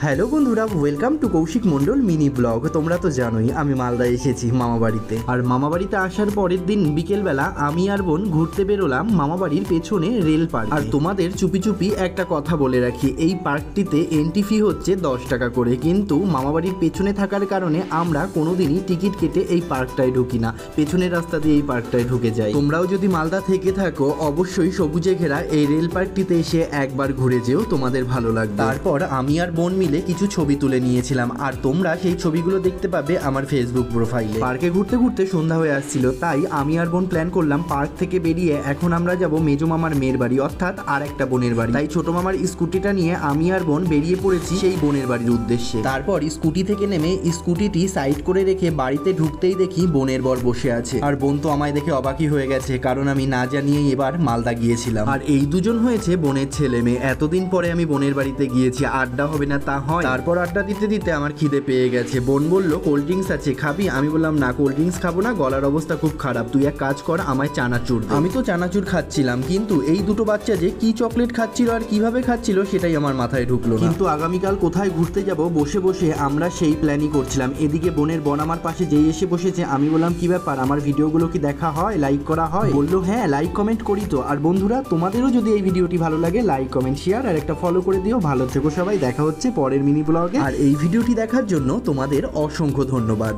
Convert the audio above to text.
Hello বন্ধুরা, welcome to Kaushik Mondal mini blog. তোমরা তো জানোই আমি মালদা এসেছি মামাবাড়িতে। আর মামাবাড়িতে আসার পরের দিন বিকেলবেলা আমি আর বোন ঘুরতে বেরোলাম মামাবাড়ির পেছনে রেল পার্ক। আর তোমাদের চুপি চুপি একটা কথা বলে রাখি, এই পার্কটিতে এন্ট্রি ফি হচ্ছে 10 টাকা করে, কিন্তু মামাবাড়ির পেছনে থাকার কারণে আমরা কোনোদিনই টিকিট কেটে এই পার্কটায় ঢুকি না, পেছনের রাস্তা দিয়ে এই পার্কটায় ঢুকে যাই। তোমরাও যদি মালদা থেকে থাকো অবশ্যই সবুজে ঘেরা এই রেল পার্কটিতে এসে একবার ঘুরে যেও, তোমাদের ভালো লাগবে। তারপর আমি আর বোন মিলে কিছু ছবি তুলে নিয়েছিলাম, আর তোমরা সেই ছবিগুলো দেখতে পাবে আমার ফেসবুক প্রোফাইলে। পার্কে ঘুরতে ঘুরতে সন্ধ্যা হয়ে আসছিল, তাই আমি আর বোন প্ল্যান করলাম পার্ক থেকে বেরিয়ে এখন আমরা যাব মেজো মামার মেয়ের বাড়ি, অর্থাৎ আর একটা বোনের বাড়ি। তাই ছোট মামার স্কুটিটা নিয়ে আমি আর বোন বেরিয়ে পড়েছি সেই বোনের বাড়ির উদ্দেশ্যে। তারপর স্কুটি থেকে নেমে স্কুটিটি সাইড করে রেখে বাড়িতে ঢুকতেই দেখি বোনের বর বসে আছে। আর বোন তো আমায় দেখে অবাকই হয়ে গেছে, কারণ আমি না জানিয়েই এবার মালদা গিয়েছিলাম। আর এই দুজন হয়েছে বোনের ছেলে মেয়ে। এতদিন পরে আমি বোনের বাড়িতে গিয়েছি, আড্ডা হবে না তা হয়? তারপর আড্ডা দিতে দিতে আমার খিদে পেয়ে গেছে। বোন বলল কোল্ড ড্রিঙ্কস আছে, খাবি? আমি বললাম না, কোল্ড ড্রিঙ্কস খাবো না, গলার অবস্থা খুব খারাপ, তুই এক কাজ কর, আমায় চানাচুর দে। আমি তো চানাচুর খাচ্ছিলাম, কিন্তু এই দুটো বাচ্চা যে কি চকলেট খাচ্ছিল আর কিভাবে খাচ্ছিল সেটাই আমার মাথায় ঢুকলো না। কিন্তু আগামীকাল কোথায় ঘুরতে যাব বসে বসে আমরা সেই প্ল্যানই করছিলাম। এদিকে বোনের বোন আমার পাশে যেই এসে বসেছে, আমি বললাম কি ব্যাপার, আমার ভিডিওগুলো কি দেখা হয়, লাইক করা হয়? বললো হ্যাঁ, লাইক কমেন্ট করি তো। আর বন্ধুরা, তোমাদেরও যদি এই ভিডিওটি ভালো লাগে লাইক কমেন্ট শেয়ার আর একটা ফলো করে দিও। ভালো থেকো সবাই, দেখা হচ্ছে পরের মিনি ব্লগে। আর এই ভিডিওটি দেখার জন্য তোমাদের অসংখ্য ধন্যবাদ।